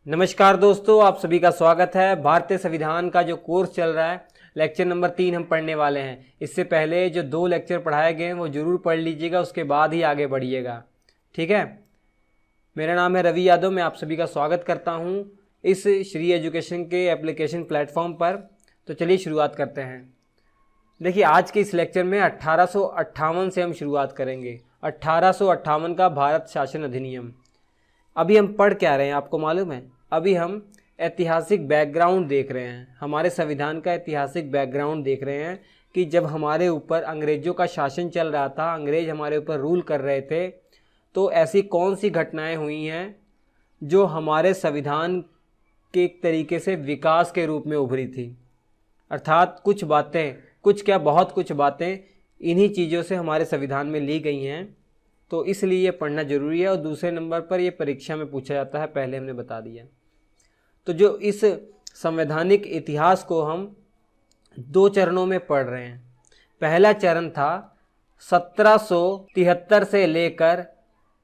नमस्कार दोस्तों, आप सभी का स्वागत है। भारतीय संविधान का जो कोर्स चल रहा है, लेक्चर नंबर 3 हम पढ़ने वाले हैं। इससे पहले जो 2 लेक्चर पढ़ाए गए हैं वो ज़रूर पढ़ लीजिएगा, उसके बाद ही आगे बढ़िएगा। ठीक है। मेरा नाम है रवि यादव, मैं आप सभी का स्वागत करता हूं इस श्री एजुकेशन के एप्लीकेशन प्लेटफॉर्म पर। तो चलिए शुरुआत करते हैं। देखिए, आज के इस लेक्चर में 1858 से हम शुरुआत करेंगे। 1858 का भारत शासन अधिनियम। अभी हम पढ़ क्या रहे हैं आपको मालूम है? अभी हम ऐतिहासिक बैकग्राउंड देख रहे हैं, हमारे संविधान का ऐतिहासिक बैकग्राउंड देख रहे हैं कि जब हमारे ऊपर अंग्रेज़ों का शासन चल रहा था, अंग्रेज हमारे ऊपर रूल कर रहे थे, तो ऐसी कौन सी घटनाएं हुई हैं जो हमारे संविधान के एक तरीके से विकास के रूप में उभरी थी। अर्थात कुछ बातें, कुछ क्या बहुत कुछ बातें इन्हीं चीज़ों से हमारे संविधान में ली गई हैं, तो इसलिए ये पढ़ना ज़रूरी है। और दूसरे नंबर पर ये परीक्षा में पूछा जाता है, पहले हमने बता दिया। तो जो इस संवैधानिक इतिहास को हम 2 चरणों में पढ़ रहे हैं। पहला चरण था 1773 से लेकर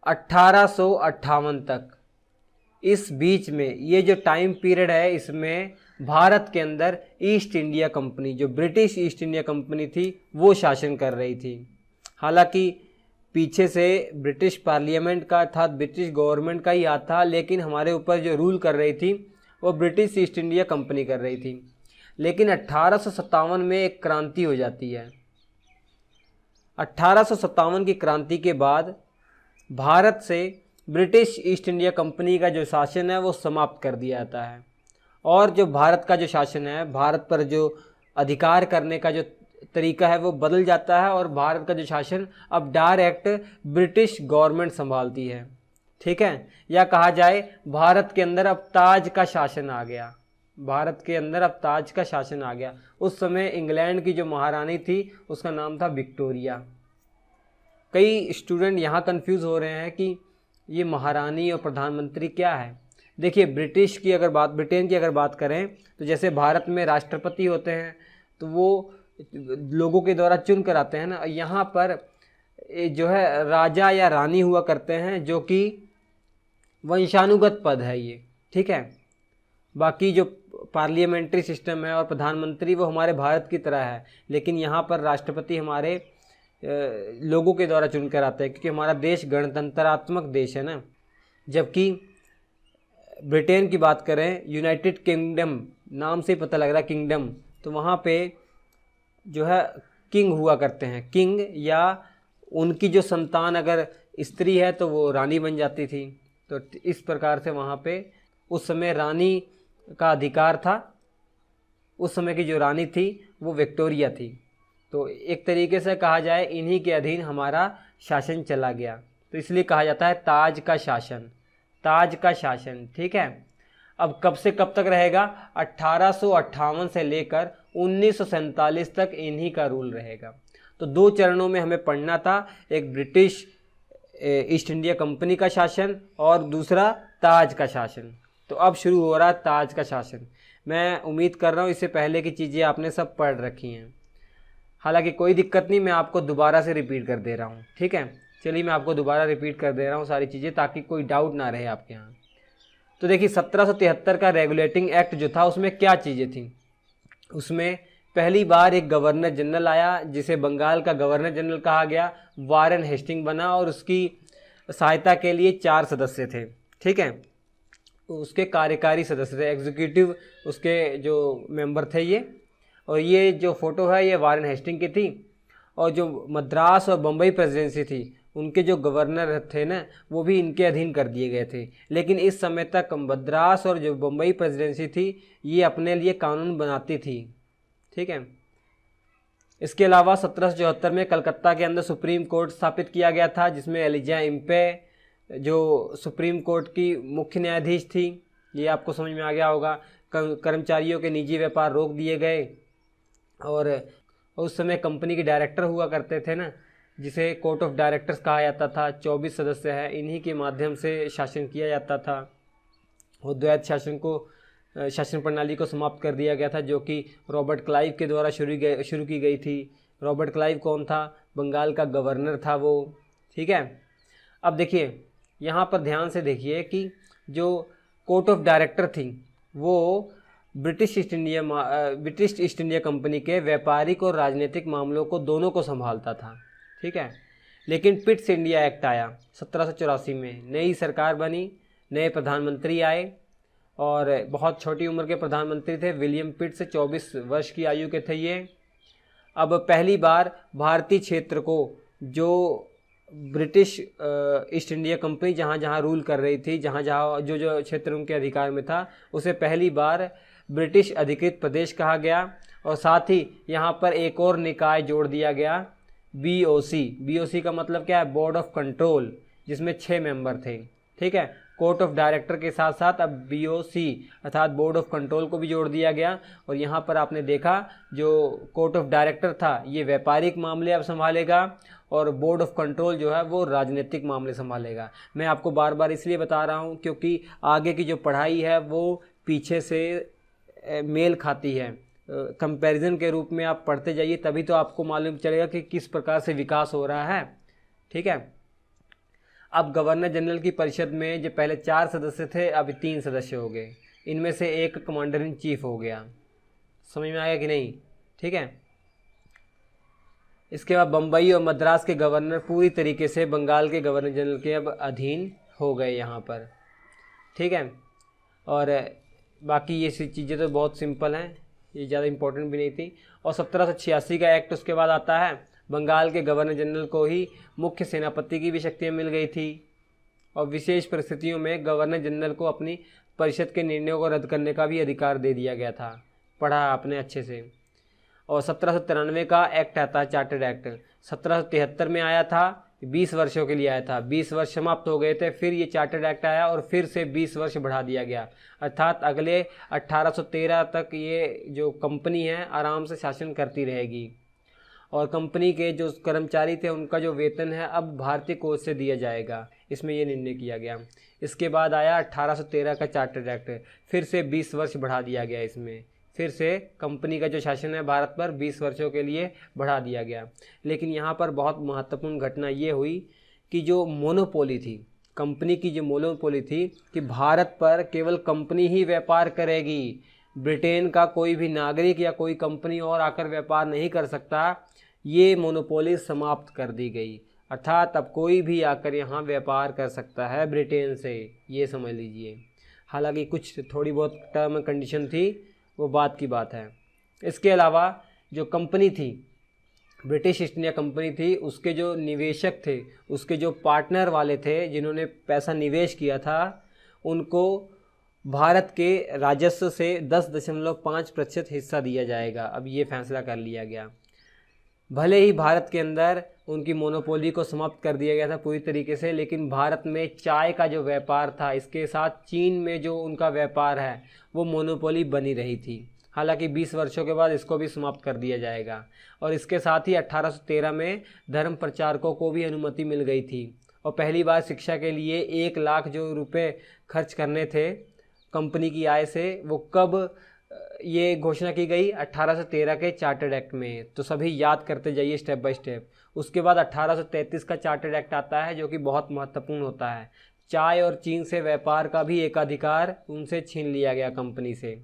1858 तक। इस बीच में ये जो टाइम पीरियड है, इसमें भारत के अंदर ईस्ट इंडिया कंपनी, जो ब्रिटिश ईस्ट इंडिया कंपनी थी, वो शासन कर रही थी। हालांकि पीछे से ब्रिटिश पार्लियामेंट का था, ब्रिटिश गवर्नमेंट का ही आता, लेकिन हमारे ऊपर जो रूल कर रही थी वो ब्रिटिश ईस्ट इंडिया कंपनी कर रही थी। लेकिन 1857 में एक क्रांति हो जाती है। 1857 की क्रांति के बाद भारत से ब्रिटिश ईस्ट इंडिया कंपनी का जो शासन है वो समाप्त कर दिया जाता है, और जो भारत का जो शासन है, भारत पर जो अधिकार करने का जो तरीका है वो बदल जाता है, और भारत का जो शासन अब डायरेक्ट ब्रिटिश गवर्नमेंट संभालती है। ठीक है, या कहा जाए भारत के अंदर अब ताज का शासन आ गया। भारत के अंदर अब ताज का शासन आ गया। उस समय इंग्लैंड की जो महारानी थी उसका नाम था विक्टोरिया। कई स्टूडेंट यहाँ कंफ्यूज हो रहे हैं कि ये महारानी और प्रधानमंत्री क्या है। देखिए, ब्रिटेन की अगर बात करें तो जैसे भारत में राष्ट्रपति होते हैं तो वो लोगों के द्वारा चुन कर आते हैं ना, यहाँ पर जो है राजा या रानी हुआ करते हैं, जो कि वंशानुगत पद है ये। ठीक है। बाकी जो पार्लियामेंट्री सिस्टम है और प्रधानमंत्री वो हमारे भारत की तरह है, लेकिन यहाँ पर राष्ट्रपति हमारे लोगों के द्वारा चुनकर आते हैं, क्योंकि हमारा देश गणतंत्रात्मक देश है ना। जबकि ब्रिटेन की बात करें, यूनाइटेड किंगडम, नाम से पता लग रहा है किंगडम, तो वहाँ पे जो है किंग हुआ करते हैं। किंग या उनकी जो संतान अगर स्त्री है तो वो रानी बन जाती थी। तो इस प्रकार से वहाँ पे उस समय रानी का अधिकार था। उस समय की जो रानी थी वो विक्टोरिया थी। तो एक तरीके से कहा जाए इन्हीं के अधीन हमारा शासन चला गया, तो इसलिए कहा जाता है ताज का शासन, ताज का शासन। ठीक है। अब कब से कब तक रहेगा? 1858 से लेकर 1947 तक इन्हीं का रूल रहेगा। तो 2 चरणों में हमें पढ़ना था, एक ब्रिटिश ईस्ट इंडिया कंपनी का शासन और दूसरा ताज का शासन। तो अब शुरू हो रहा है ताज का शासन। मैं उम्मीद कर रहा हूँ इससे पहले की चीज़ें आपने सब पढ़ रखी हैं। हालांकि कोई दिक्कत नहीं, मैं आपको दोबारा से रिपीट कर दे रहा हूँ। ठीक है, चलिए मैं आपको दोबारा रिपीट कर दे रहा हूँ सारी चीज़ें, ताकि कोई डाउट ना रहे आपके यहाँ। तो देखिए, 1773 का रेगुलेटिंग एक्ट जो था उसमें क्या चीज़ें थी? उसमें पहली बार एक गवर्नर जनरल आया, जिसे बंगाल का गवर्नर जनरल कहा गया। वारेन हेस्टिंग बना और उसकी सहायता के लिए 4 सदस्य थे। ठीक है, उसके कार्यकारी सदस्य थे, एग्जीक्यूटिव उसके जो मेंबर थे ये। और ये जो फोटो है ये वारेन हेस्टिंग की थी। और जो मद्रास और बम्बई प्रेसिडेंसी थी, उनके जो गवर्नर थे ना, वो भी इनके अधीन कर दिए गए थे। लेकिन इस समय तक मद्रास और जो बम्बई प्रेसिडेंसी थी ये अपने लिए कानून बनाती थी। ठीक है। इसके अलावा 1774 में कलकत्ता के अंदर सुप्रीम कोर्ट स्थापित किया गया था, जिसमें एलिजा इम्पे जो सुप्रीम कोर्ट की मुख्य न्यायाधीश थी। ये आपको समझ में आ गया होगा। कर्मचारियों के निजी व्यापार रोक दिए गए, और उस समय कंपनी के डायरेक्टर हुआ करते थे ना, जिसे कोर्ट ऑफ डायरेक्टर्स कहा जाता था। 24 सदस्य है, इन्हीं के माध्यम से शासन किया जाता था। और द्वैध शासन प्रणाली को समाप्त कर दिया गया था, जो कि रॉबर्ट क्लाइव के द्वारा शुरू की गई थी। रॉबर्ट क्लाइव कौन था? बंगाल का गवर्नर था वो। ठीक है। अब देखिए, यहाँ पर ध्यान से देखिए कि जो कोर्ट ऑफ डायरेक्टर थी वो ब्रिटिश ईस्ट इंडिया कंपनी के व्यापारिक और राजनीतिक मामलों को दोनों को संभालता था। ठीक है, लेकिन पिट्स इंडिया एक्ट आया 1784 में, नई सरकार बनी, नए प्रधानमंत्री आए और बहुत छोटी उम्र के प्रधानमंत्री थे विलियम पिट्स, 24 वर्ष की आयु के थे ये। अब पहली बार भारतीय क्षेत्र को जो ब्रिटिश ईस्ट इंडिया कंपनी जहाँ जहाँ रूल कर रही थी, जहाँ जहाँ जो जो क्षेत्र उनके अधिकार में था, उसे पहली बार ब्रिटिश अधिकृत प्रदेश कहा गया। और साथ ही यहाँ पर एक और निकाय जोड़ दिया गया, बीओसी। बीओसी का मतलब क्या है? बोर्ड ऑफ कंट्रोल, जिसमें 6 मेंबर थे। ठीक है, कोर्ट ऑफ डायरेक्टर के साथ साथ अब बीओसी अर्थात बोर्ड ऑफ कंट्रोल को भी जोड़ दिया गया। और यहाँ पर आपने देखा जो कोर्ट ऑफ डायरेक्टर था ये व्यापारिक मामले अब संभालेगा और बोर्ड ऑफ कंट्रोल जो है वो राजनीतिक मामले संभालेगा। मैं आपको बार बार इसलिए बता रहा हूँ क्योंकि आगे की जो पढ़ाई है वो पीछे से मेल खाती है। कंपैरिजन के रूप में आप पढ़ते जाइए, तभी तो आपको मालूम चलेगा कि किस प्रकार से विकास हो रहा है। ठीक है, अब गवर्नर जनरल की परिषद में जो पहले 4 सदस्य थे अब 3 सदस्य हो गए, इनमें से एक कमांडर इन चीफ हो गया। समझ में आया कि नहीं? ठीक है, इसके बाद बम्बई और मद्रास के गवर्नर पूरी तरीके से बंगाल के गवर्नर जनरल के अब अधीन हो गए यहाँ पर। ठीक है, और बाकी ये चीज़ें तो बहुत सिंपल हैं, ये ज़्यादा इम्पोर्टेंट भी नहीं थी। और 1786 का एक्ट उसके बाद आता है। बंगाल के गवर्नर जनरल को ही मुख्य सेनापति की भी शक्तियाँ मिल गई थी और विशेष परिस्थितियों में गवर्नर जनरल को अपनी परिषद के निर्णयों को रद्द करने का भी अधिकार दे दिया गया था। पढ़ा आपने अच्छे से। और 1793 का एक्ट आता है, चार्टर्ड एक्ट। 1773 में आया था, 20 वर्षों के लिए आया था। 20 वर्ष समाप्त हो गए थे, फिर ये चार्टर्ड एक्ट आया और फिर से 20 वर्ष बढ़ा दिया गया, अर्थात अगले 1813 तक ये जो कंपनी है आराम से शासन करती रहेगी। और कंपनी के जो कर्मचारी थे उनका जो वेतन है अब भारतीय कोष से दिया जाएगा, इसमें ये निर्णय किया गया। इसके बाद आया 1813 का चार्टर्ड एक्ट, फिर से 20 वर्ष बढ़ा दिया गया। इसमें फिर से कंपनी का जो शासन है भारत पर 20 वर्षों के लिए बढ़ा दिया गया। लेकिन यहाँ पर बहुत महत्वपूर्ण घटना ये हुई कि जो मोनोपोली थी, कंपनी की जो मोनोपोली थी कि भारत पर केवल कंपनी ही व्यापार करेगी, ब्रिटेन का कोई भी नागरिक या कोई कंपनी और आकर व्यापार नहीं कर सकता, ये मोनोपोली समाप्त कर दी गई। अर्थात अब कोई भी आकर यहाँ व्यापार कर सकता है ब्रिटेन से, ये समझ लीजिए। हालांकि कुछ थोड़ी बहुत टर्म एंड कंडीशन थी, वो बात की बात है। इसके अलावा जो कंपनी थी, ब्रिटिश ईस्ट इंडिया कंपनी थी, उसके जो निवेशक थे, उसके जो पार्टनर वाले थे जिन्होंने पैसा निवेश किया था, उनको भारत के राजस्व से 10.5% हिस्सा दिया जाएगा। अब ये फैसला कर लिया गया। भले ही भारत के अंदर उनकी मोनोपोली को समाप्त कर दिया गया था पूरी तरीके से, लेकिन भारत में चाय का जो व्यापार था, इसके साथ चीन में जो उनका व्यापार है, वो मोनोपोली बनी रही थी। हालांकि 20 वर्षों के बाद इसको भी समाप्त कर दिया जाएगा। और इसके साथ ही 1813 में धर्म प्रचारकों को भी अनुमति मिल गई थी। और पहली बार शिक्षा के लिए 1 लाख जो रुपए खर्च करने थे कंपनी की आय से, वो कब ये घोषणा की गई? 1813 के चार्टर्ड एक्ट में। तो सभी याद करते जाइए स्टेप बाय स्टेप। उसके बाद 1833 का चार्टर्ड एक्ट आता है जो कि बहुत महत्वपूर्ण होता है। चाय और चीन से व्यापार का भी एकाधिकार उनसे छीन लिया गया कंपनी से।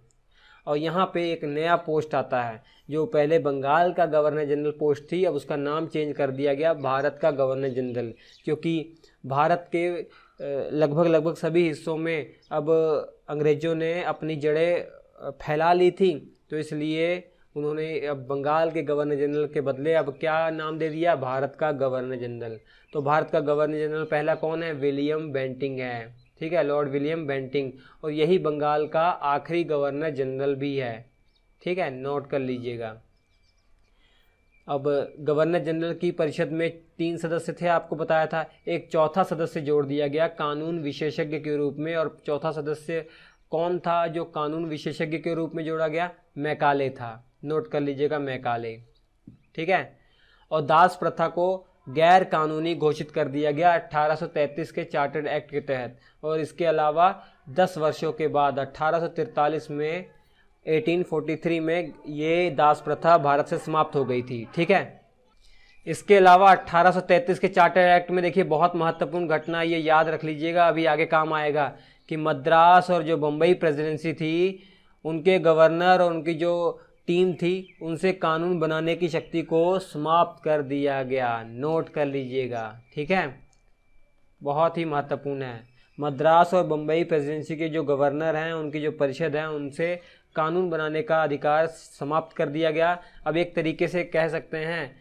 और यहाँ पे एक नया पोस्ट आता है, जो पहले बंगाल का गवर्नर जनरल पोस्ट थी, अब उसका नाम चेंज कर दिया गया भारत का गवर्नर जनरल, क्योंकि भारत के लगभग सभी हिस्सों में अब अंग्रेज़ों ने अपनी जड़ें फैला ली थी। तो इसलिए उन्होंने अब बंगाल के गवर्नर जनरल के बदले अब क्या नाम दे दिया? भारत का गवर्नर जनरल। तो भारत का गवर्नर जनरल पहला कौन है? विलियम बेंटिंग है। ठीक है, लॉर्ड विलियम बेंटिंग। और यही बंगाल का आखिरी गवर्नर जनरल भी है। ठीक है, नोट कर लीजिएगा। अब गवर्नर जनरल की परिषद में 3 सदस्य थे, आपको बताया था। एक चौथा सदस्य जोड़ दिया गया कानून विशेषज्ञ के रूप में। और चौथा सदस्य कौन था जो कानून विशेषज्ञ के रूप में जोड़ा गया? मैकाले था। नोट कर लीजिएगा, मैकाले। ठीक है, और दास प्रथा को गैर कानूनी घोषित कर दिया गया 1833 के चार्टर्ड एक्ट के तहत। और इसके अलावा 10 वर्षों के बाद 1843 में 1843 में ये दास प्रथा भारत से समाप्त हो गई थी। ठीक है, इसके अलावा 1833 के चार्टर एक्ट में देखिए बहुत महत्वपूर्ण घटना, ये याद रख लीजिएगा, अभी आगे काम आएगा कि मद्रास और जो बम्बई प्रेसिडेंसी थी, उनके गवर्नर और उनकी जो टीम थी, उनसे कानून बनाने की शक्ति को समाप्त कर दिया गया। नोट कर लीजिएगा, ठीक है, बहुत ही महत्वपूर्ण है। मद्रास और बम्बई प्रेसिडेंसी के जो गवर्नर हैं, उनकी जो परिषद है, उनसे कानून बनाने का अधिकार समाप्त कर दिया गया। अब एक तरीके से कह सकते हैं,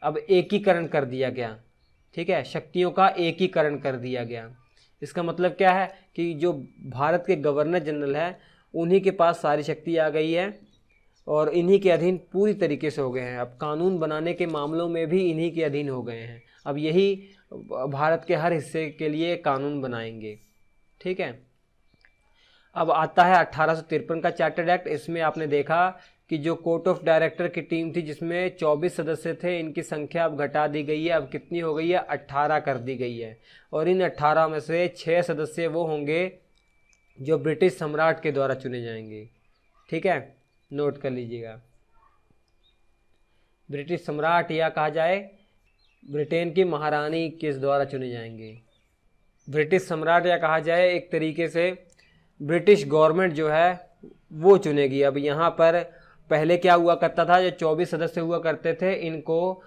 अब एकीकरण कर दिया गया, ठीक है, शक्तियों का एकीकरण कर दिया गया। इसका मतलब क्या है कि जो भारत के गवर्नर जनरल है, उन्हीं के पास सारी शक्ति आ गई है और इन्हीं के अधीन पूरी तरीके से हो गए हैं। अब कानून बनाने के मामलों में भी इन्हीं के अधीन हो गए हैं। अब यही भारत के हर हिस्से के लिए कानून बनाएंगे, ठीक है। अब आता है 1853 का चार्टर्ड एक्ट। इसमें आपने देखा कि जो कोर्ट ऑफ डायरेक्टर की टीम थी, जिसमें 24 सदस्य थे, इनकी संख्या अब घटा दी गई है। अब कितनी हो गई है? 18 कर दी गई है। और इन 18 में से 6 सदस्य वो होंगे जो ब्रिटिश सम्राट के द्वारा चुने जाएंगे, ठीक है, नोट कर लीजिएगा। ब्रिटिश सम्राट या कहा जाए ब्रिटेन की महारानी किस द्वारा चुने जाएंगे? ब्रिटिश सम्राट या कहा जाए एक तरीके से ब्रिटिश गवर्नमेंट जो है वो चुनेगी। अब यहाँ पर पहले क्या हुआ करता था, जो 24 सदस्य हुआ करते थे, इनको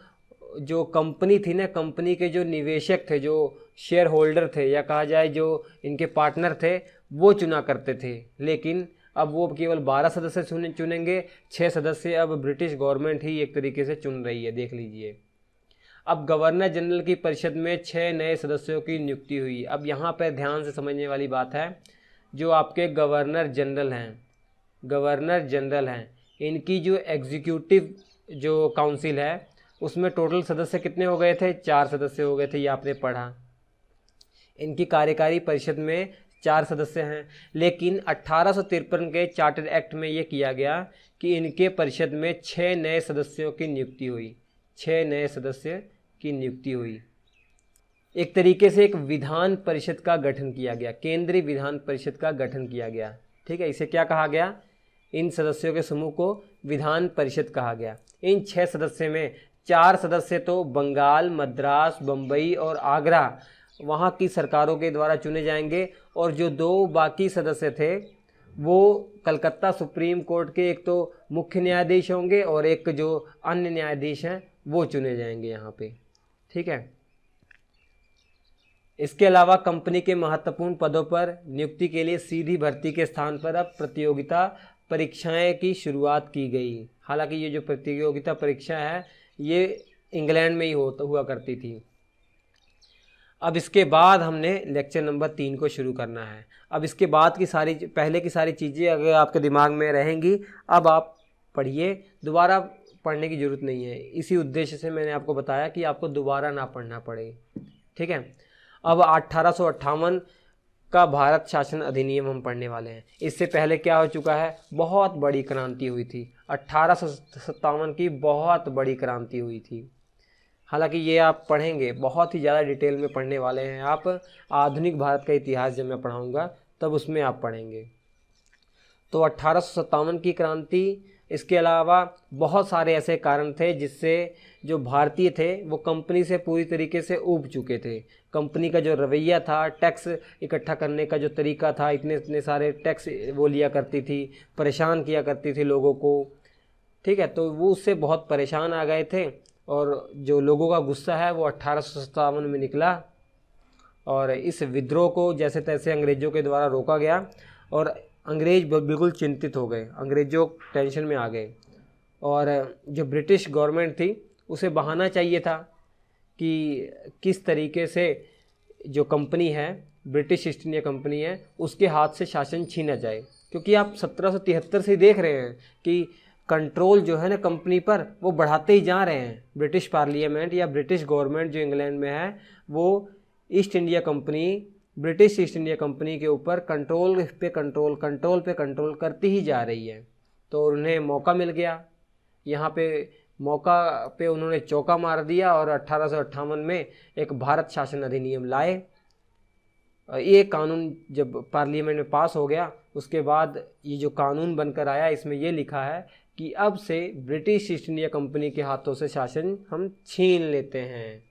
जो कंपनी थी ना, कंपनी के जो निवेशक थे, जो शेयर होल्डर थे या कहा जाए जो इनके पार्टनर थे, वो चुना करते थे। लेकिन अब वो केवल 12 सदस्य चुनेंगे, 6 सदस्य अब ब्रिटिश गवर्नमेंट ही एक तरीके से चुन रही है, देख लीजिए। अब गवर्नर जनरल की परिषद में 6 नए सदस्यों की नियुक्ति हुई। अब यहाँ पर ध्यान से समझने वाली बात है, जो आपके गवर्नर जनरल हैं, इनकी जो एग्जीक्यूटिव जो काउंसिल है, उसमें टोटल सदस्य कितने हो गए थे? 4 सदस्य हो गए थे, ये आपने पढ़ा। इनकी कार्यकारी परिषद में 4 सदस्य हैं। लेकिन 1853 के चार्टर एक्ट में ये किया गया कि इनके परिषद में 6 नए सदस्यों की नियुक्ति हुई। 6 नए सदस्य की नियुक्ति हुई। एक तरीके से एक विधान परिषद का गठन किया गया, केंद्रीय विधान परिषद का गठन किया गया, ठीक है। इसे क्या कहा गया? इन सदस्यों के समूह को विधान परिषद कहा गया। इन 6 सदस्य में 4 सदस्य तो बंगाल, मद्रास, बम्बई और आगरा वहाँ की सरकारों के द्वारा चुने जाएंगे, और जो 2 बाकी सदस्य थे वो कलकत्ता सुप्रीम कोर्ट के एक तो मुख्य न्यायाधीश होंगे और एक जो अन्य न्यायाधीश हैं वो चुने जाएंगे यहाँ पे, ठीक है। इसके अलावा कंपनी के महत्वपूर्ण पदों पर नियुक्ति के लिए सीधी भर्ती के स्थान पर अब प्रतियोगिता परीक्षाएं की शुरुआत की गई। हालांकि ये जो प्रतियोगिता परीक्षा है ये इंग्लैंड में ही हुआ करती थी। अब इसके बाद हमने लेक्चर नंबर 3 को शुरू करना है। अब इसके बाद की सारी पहले की सारी चीज़ें अगर आपके दिमाग में रहेंगी, अब आप पढ़िए, दोबारा पढ़ने की ज़रूरत नहीं है। इसी उद्देश्य से मैंने आपको बताया कि आपको दोबारा ना पढ़ना पड़े, ठीक है। अब 1858 का भारत शासन अधिनियम हम पढ़ने वाले हैं। इससे पहले क्या हो चुका है? बहुत बड़ी क्रांति हुई थी। 1857 की बहुत बड़ी क्रांति हुई थी। हालांकि ये आप पढ़ेंगे, बहुत ही ज़्यादा डिटेल में पढ़ने वाले हैं आप। आधुनिक भारत का इतिहास जब मैं पढ़ाऊँगा तब उसमें आप पढ़ेंगे। तो 1857 की क्रांति, इसके अलावा बहुत सारे ऐसे कारण थे जिससे जो भारतीय थे वो कंपनी से पूरी तरीके से ऊब चुके थे। कंपनी का जो रवैया था, टैक्स इकट्ठा करने का जो तरीका था, इतने सारे टैक्स वो लिया करती थी, परेशान किया करती थी लोगों को, ठीक है। तो वो उससे बहुत परेशान आ गए थे और जो लोगों का गुस्सा है वो 1857 में निकला और इस विद्रोह को जैसे तैसे अंग्रेज़ों के द्वारा रोका गया और अंग्रेज़ बिल्कुल चिंतित हो गए, अंग्रेज़ों टेंशन में आ गए। और जो ब्रिटिश गवर्नमेंट थी उसे बहाना चाहिए था कि किस तरीके से जो कंपनी है, ब्रिटिश ईस्ट इंडिया कंपनी है, उसके हाथ से शासन छीना जाए। क्योंकि आप 1773 से देख रहे हैं कि कंट्रोल जो है ना कंपनी पर वो बढ़ाते ही जा रहे हैं। ब्रिटिश पार्लियामेंट या ब्रिटिश गवर्नमेंट जो इंग्लैंड में है वो east India company, British east India company के ऊपर कंट्रोल पे कंट्रोल करती ही जा रही है। तो उन्हें मौका मिल गया, यहाँ पे मौका पे उन्होंने चौका मार दिया और 1858 में एक भारत शासन अधिनियम लाए। ये कानून जब पार्लियामेंट में पास हो गया उसके बाद ये जो कानून बनकर आया, इसमें ये लिखा है कि अब से ब्रिटिश ईस्ट इंडिया कंपनी के हाथों से शासन हम छीन लेते हैं,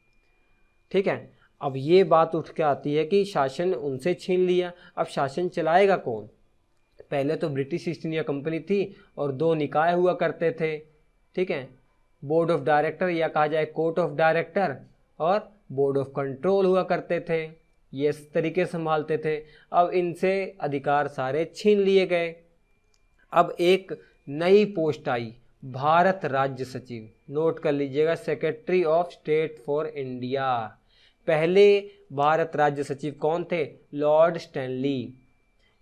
ठीक है। अब ये बात उठ के आती है कि शासन उनसे छीन लिया, अब शासन चलाएगा कौन? पहले तो ब्रिटिश ईस्ट इंडिया कंपनी थी और 2 निकाय हुआ करते थे, ठीक है, बोर्ड ऑफ डायरेक्टर या कहा जाए कोर्ट ऑफ डायरेक्टर और बोर्ड ऑफ कंट्रोल हुआ करते थे, ये इस तरीके से संभालते थे। अब इनसे अधिकार सारे छीन लिए गए। अब एक नई पोस्ट आई, भारत राज्य सचिव, नोट कर लीजिएगा, secretary of state for India. पहले भारत राज्य सचिव कौन थे? Lord Stanley.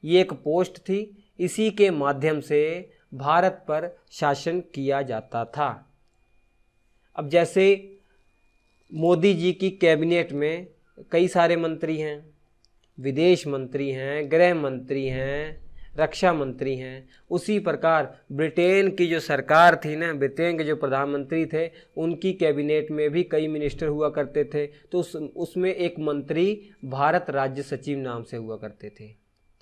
ये एक पोस्ट थी, इसी के माध्यम से भारत पर शासन किया जाता था। अब जैसे मोदी जी की कैबिनेट में कई सारे मंत्री हैं, विदेश मंत्री हैं, गृह मंत्री हैं, रक्षा मंत्री हैं, उसी प्रकार ब्रिटेन की जो सरकार थी ना, ब्रिटेन के जो प्रधानमंत्री थे, उनकी कैबिनेट में भी कई मिनिस्टर हुआ करते थे। तो उसमें एक मंत्री भारत राज्य सचिव नाम से हुआ करते थे,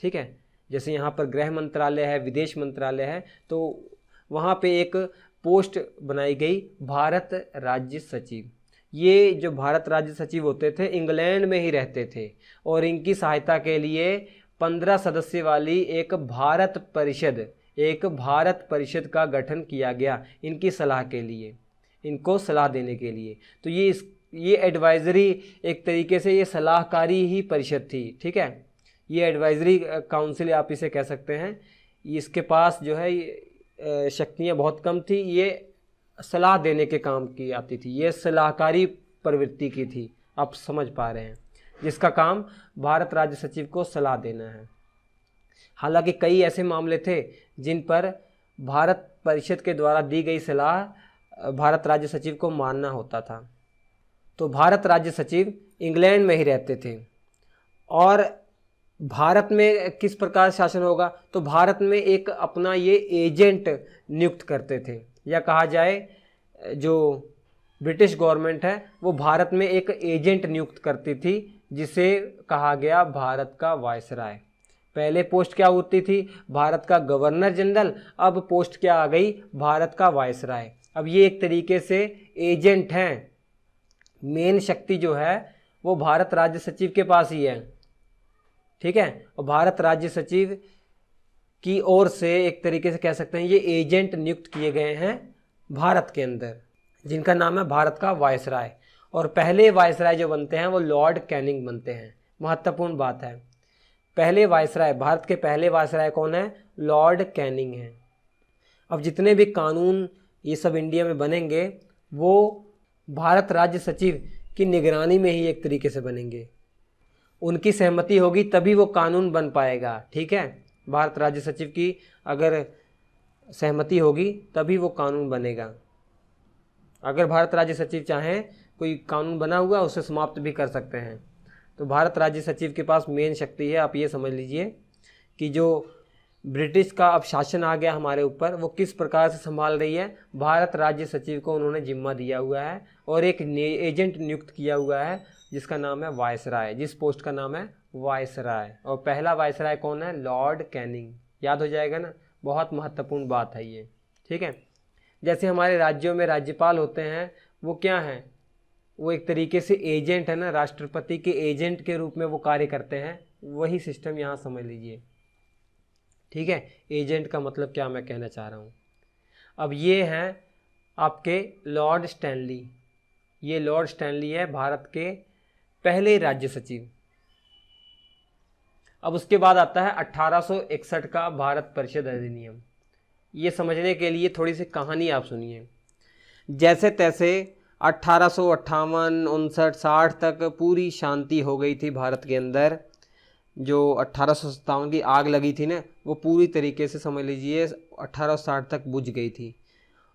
ठीक है। जैसे यहाँ पर गृह मंत्रालय है, विदेश मंत्रालय है, तो वहाँ पे एक पोस्ट बनाई गई भारत राज्य सचिव। ये जो भारत राज्य सचिव होते थे इंग्लैंड में ही रहते थे और इनकी सहायता के लिए 15 सदस्य वाली एक भारत परिषद का गठन किया गया इनकी सलाह के लिए, इनको सलाह देने के लिए। तो ये एडवाइजरी, एक तरीके से ये सलाहकारी ही परिषद थी, ठीक है। ये एडवाइजरी काउंसिल आप इसे कह सकते हैं। इसके पास जो है शक्तियाँ बहुत कम थी, ये सलाह देने के काम की आती थी, ये सलाहकारी प्रवृत्ति की थी, आप समझ पा रहे हैं, जिसका काम भारत राज्य सचिव को सलाह देना है। हालांकि कई ऐसे मामले थे जिन पर भारत परिषद के द्वारा दी गई सलाह भारत राज्य सचिव को मानना होता था। तो भारत राज्य सचिव इंग्लैंड में ही रहते थे। और भारत में किस प्रकार शासन होगा? तो भारत में एक अपना ये एजेंट नियुक्त करते थे, या कहा जाए जो ब्रिटिश गवर्नमेंट है वो भारत में एक एजेंट नियुक्त करती थी, जिसे कहा गया भारत का वायसराय। पहले पोस्ट क्या होती थी? भारत का गवर्नर जनरल। अब पोस्ट क्या आ गई? भारत का वायसराय। अब ये एक तरीके से एजेंट हैं, मेन शक्ति जो है वो भारत राज्य सचिव के पास ही है, ठीक है। और भारत राज्य सचिव की ओर से एक तरीके से कह सकते हैं ये एजेंट नियुक्त किए गए हैं भारत के अंदर, जिनका नाम है भारत का वायसराय। और पहले वायसराय जो बनते हैं वो लॉर्ड कैनिंग बनते हैं। महत्वपूर्ण बात है, पहले वायसराय, भारत के पहले वायसराय कौन है? लॉर्ड कैनिंग हैं। अब जितने भी कानून ये सब इंडिया में बनेंगे वो भारत राज्य सचिव की निगरानी में ही एक तरीके से बनेंगे, उनकी सहमति होगी तभी वो कानून बन पाएगा, ठीक है। भारत राज्य सचिव की अगर सहमति होगी तभी वो कानून बनेगा। अगर भारत राज्य सचिव चाहें कोई कानून बना हुआ उसे समाप्त भी कर सकते हैं। तो भारत राज्य सचिव के पास मेन शक्ति है। आप ये समझ लीजिए कि जो ब्रिटिश का अब शासन आ गया हमारे ऊपर, वो किस प्रकार से संभाल रही है। भारत राज्य सचिव को उन्होंने जिम्मा दिया हुआ है और एक एजेंट नियुक्त किया हुआ है जिसका नाम है वायसराय, जिस पोस्ट का नाम है वायसराय। और पहला वायसराय कौन है? Lord Canning. याद हो जाएगा ना, बहुत महत्वपूर्ण बात है ये, ठीक है। जैसे हमारे राज्यों में राज्यपाल होते हैं, वो क्या हैं? वो एक तरीके से एजेंट है ना, राष्ट्रपति के एजेंट के रूप में वो कार्य करते हैं। वही सिस्टम यहाँ समझ लीजिए, ठीक है। एजेंट का मतलब क्या मैं कहना चाह रहा हूँ। अब ये हैं आपके लॉर्ड स्टैनली। ये लॉर्ड स्टैनली है भारत के पहले राज्य सचिव। अब उसके बाद आता है 1861 का भारत परिषद अधिनियम। ये समझने के लिए थोड़ी सी कहानी आप सुनिए। जैसे तैसे 1858, 59, 60 तक पूरी शांति हो गई थी भारत के अंदर। जो 1857 की आग लगी थी ना, वो पूरी तरीके से समझ लीजिए 1860 तक बुझ गई थी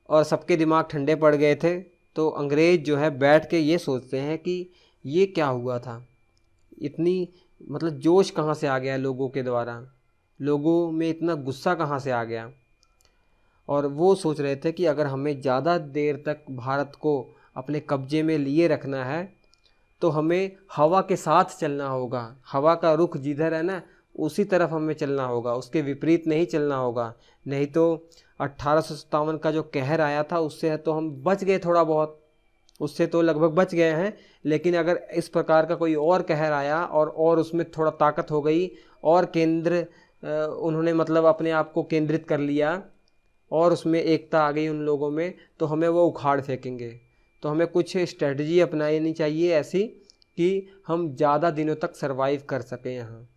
और सबके दिमाग ठंडे पड़ गए थे। तो अंग्रेज़ जो है बैठ के ये सोचते हैं कि ये क्या हुआ था, इतनी मतलब जोश कहाँ से आ गया लोगों के द्वारा, लोगों में इतना गुस्सा कहाँ से आ गया। और वो सोच रहे थे कि अगर हमें ज़्यादा देर तक भारत को अपने कब्जे में लिए रखना है तो हमें हवा के साथ चलना होगा। हवा का रुख जिधर है ना उसी तरफ हमें चलना होगा, उसके विपरीत नहीं चलना होगा। नहीं तो 1857 का जो कहर आया था उससे तो हम बच गए थोड़ा बहुत, उससे तो लगभग बच गए हैं। लेकिन अगर इस प्रकार का कोई और कहर आया और उसमें थोड़ा ताकत हो गई और केंद्र उन्होंने मतलब अपने आप को केंद्रित कर लिया और उसमें एकता आ गई उन लोगों में, तो हमें वो उखाड़ फेंकेंगे। तो हमें कुछ स्ट्रेटजी अपनानी चाहिए ऐसी कि हम ज़्यादा दिनों तक सरवाइव कर सकें यहाँ।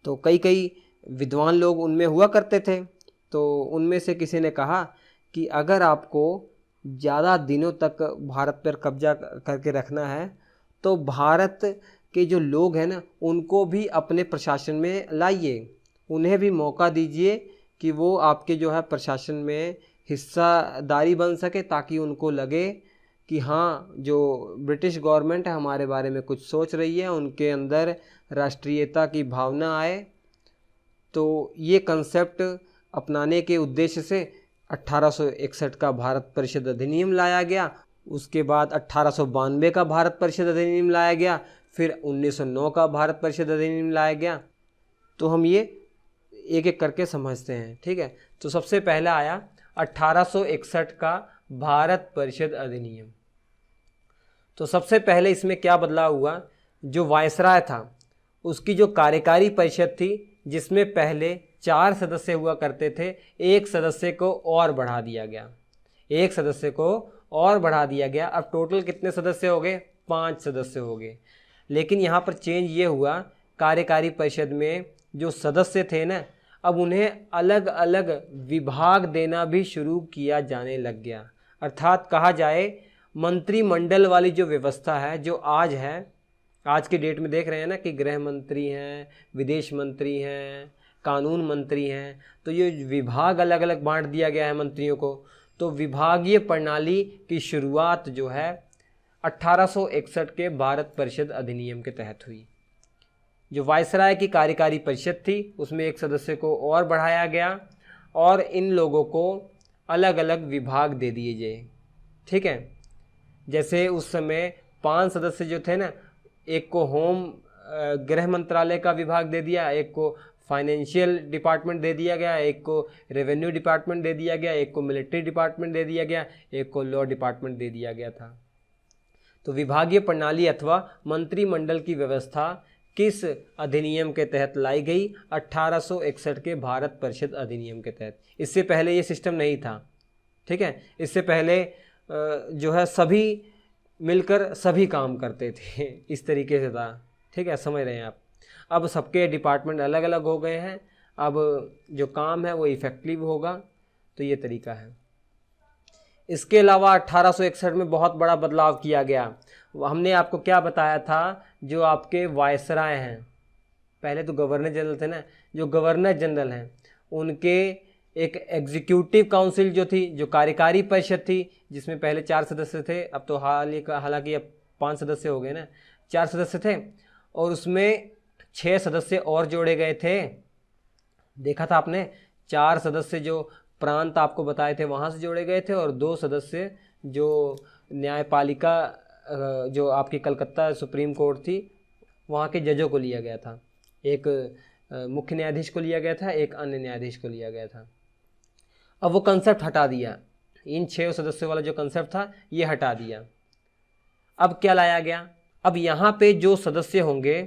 तो कई कई विद्वान लोग उनमें हुआ करते थे। तो उनमें से किसी ने कहा कि अगर आपको ज़्यादा दिनों तक भारत पर कब्जा करके रखना है तो भारत के जो लोग हैं ना उनको भी अपने प्रशासन में लाइए, उन्हें भी मौका दीजिए कि वो आपके जो है प्रशासन में हिस्सादारी बन सके, ताकि उनको लगे कि हाँ जो ब्रिटिश गवर्नमेंट है हमारे बारे में कुछ सोच रही है, उनके अंदर राष्ट्रीयता की भावना आए। तो ये कंसेप्ट अपनाने के उद्देश्य से 1861 का भारत परिषद अधिनियम लाया गया। उसके बाद 1892 का भारत परिषद अधिनियम लाया गया, फिर 1909 का भारत परिषद अधिनियम लाया गया। तो हम ये एक एक करके समझते हैं, ठीक है। तो सबसे पहला आया 1861 का भारत परिषद अधिनियम। तो सबसे पहले इसमें क्या बदलाव हुआ, जो वायसराय था उसकी जो कार्यकारी परिषद थी, जिसमें पहले 4 सदस्य हुआ करते थे, एक सदस्य को और बढ़ा दिया गया, एक सदस्य को और बढ़ा दिया गया। अब टोटल कितने सदस्य हो गए, 5 सदस्य हो गए। लेकिन यहाँ पर चेंज ये हुआ, कार्यकारी परिषद में जो सदस्य थे ना, अब उन्हें अलग अलग विभाग देना भी शुरू किया जाने लग गया। अर्थात कहा जाए मंत्रिमंडल वाली जो व्यवस्था है, जो आज है, आज के डेट में देख रहे हैं ना कि गृह मंत्री हैं, विदेश मंत्री हैं, कानून मंत्री हैं, तो ये विभाग अलग अलग बांट दिया गया है मंत्रियों को। तो विभागीय प्रणाली की शुरुआत जो है 1861 के भारत परिषद अधिनियम के तहत हुई। जो वायसराय की कार्यकारी परिषद थी उसमें एक सदस्य को और बढ़ाया गया और इन लोगों को अलग अलग विभाग दे दिए गए, ठीक है। जैसे उस समय 5 सदस्य जो थे ना, एक को होम गृह मंत्रालय का विभाग दे दिया, एक को फाइनेंशियल डिपार्टमेंट दे दिया गया, एक को रेवेन्यू डिपार्टमेंट दे दिया गया, एक को मिलिट्री डिपार्टमेंट दे दिया गया, एक को लॉ डिपार्टमेंट दे दिया गया था। तो विभागीय प्रणाली अथवा मंत्रिमंडल की व्यवस्था किस अधिनियम के तहत लाई गई, 1861 के भारत परिषद अधिनियम के तहत। इससे पहले ये सिस्टम नहीं था, ठीक है। इससे पहले जो है सभी मिलकर सभी काम करते थे, इस तरीके से था, ठीक है, समझ रहे हैं आप। अब सबके डिपार्टमेंट अलग अलग हो गए हैं, अब जो काम है वो इफेक्टिव होगा, तो ये तरीका है। इसके अलावा 1861 में बहुत बड़ा बदलाव किया गया। हमने आपको क्या बताया था, जो आपके वायसराय हैं, पहले तो गवर्नर जनरल थे ना, जो गवर्नर जनरल हैं उनके एक एग्जीक्यूटिव काउंसिल जो थी, जो कार्यकारी परिषद थी, जिसमें पहले 4 सदस्य थे, अब तो हालांकि अब 5 सदस्य हो गए ना, 4 सदस्य थे और उसमें 6 सदस्य और जोड़े गए थे। देखा था आपने, 4 सदस्य जो प्रांत आपको बताए थे वहाँ से जोड़े गए थे और 2 सदस्य जो न्यायपालिका जो आपकी कलकत्ता सुप्रीम कोर्ट थी वहाँ के जजों को लिया गया था। एक मुख्य न्यायाधीश को लिया गया था, एक अन्य न्यायाधीश को लिया गया था। अब वो कंसेप्ट हटा दिया, इन 6 सदस्यों वाला जो कंसेप्ट था ये हटा दिया। अब क्या लाया गया, अब यहाँ पे जो सदस्य होंगे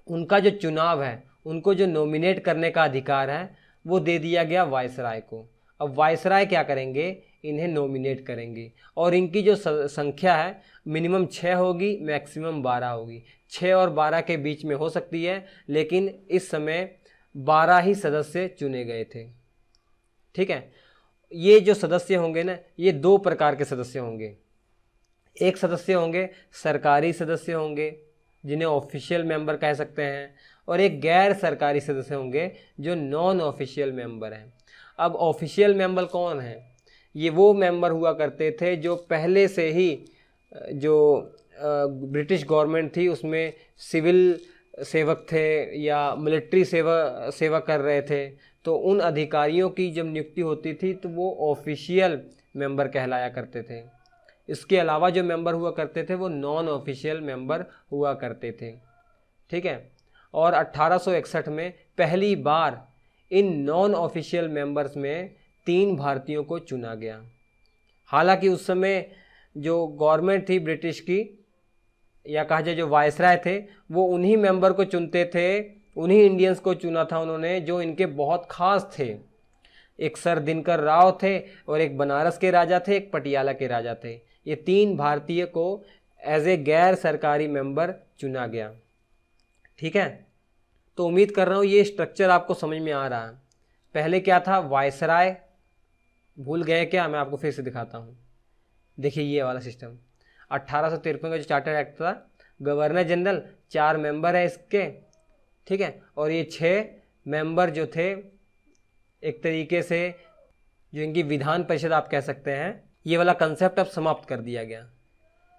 उनका जो चुनाव है, उनको जो नॉमिनेट करने का अधिकार है वो दे दिया गया वायसराय को। अब वायसराय क्या करेंगे, इन्हें नॉमिनेट करेंगे और इनकी जो संख्या है मिनिमम 6 होगी, मैक्सिमम 12 होगी। 6 और 12 के बीच में हो सकती है, लेकिन इस समय 12 ही सदस्य चुने गए थे, ठीक है। ये जो सदस्य होंगे ना, ये 2 प्रकार के सदस्य होंगे। एक सदस्य होंगे सरकारी सदस्य होंगे, जिन्हें ऑफिशियल मेंबर कह सकते हैं, और एक गैर सरकारी सदस्य होंगे जो नॉन ऑफिशियल मेंबर हैं। अब ऑफिशियल मेंबर कौन है, ये वो मेंबर हुआ करते थे जो पहले से ही जो ब्रिटिश गवर्नमेंट थी उसमें सिविल सेवक थे या मिलिट्री सेवा कर रहे थे, तो उन अधिकारियों की जब नियुक्ति होती थी तो वो ऑफिशियल मेंबर कहलाया करते थे। इसके अलावा जो मेंबर हुआ करते थे वो नॉन ऑफिशियल मेंबर हुआ करते थे, ठीक है। और 1861 में पहली बार इन नॉन ऑफिशियल मेंबर्स में 3 भारतीयों को चुना गया। हालांकि उस समय जो गवर्नमेंट थी ब्रिटिश की, या कहा जाए जो वायसराय थे, वो उन्हीं मेंबर को चुनते थे, उन्हीं इंडियंस को चुना था उन्होंने जो इनके बहुत खास थे। एक सर दिनकर राव थे, और एक बनारस के राजा थे, एक पटियाला के राजा थे। ये 3 भारतीय को एज ए गैर सरकारी मेंबर चुना गया। ठीक है, तो उम्मीद कर रहा हूँ ये स्ट्रक्चर आपको समझ में आ रहा है। पहले क्या था, वायसराय, भूल गए क्या? मैं आपको फिर से दिखाता हूँ। देखिए ये वाला सिस्टम 1853 का जो चार्टर एक्ट था, गवर्नर जनरल 4 मेंबर है इसके, ठीक है, और ये 6 मेंबर जो थे एक तरीके से जो इनकी विधान परिषद आप कह सकते हैं, ये वाला कंसेप्ट अब समाप्त कर दिया गया।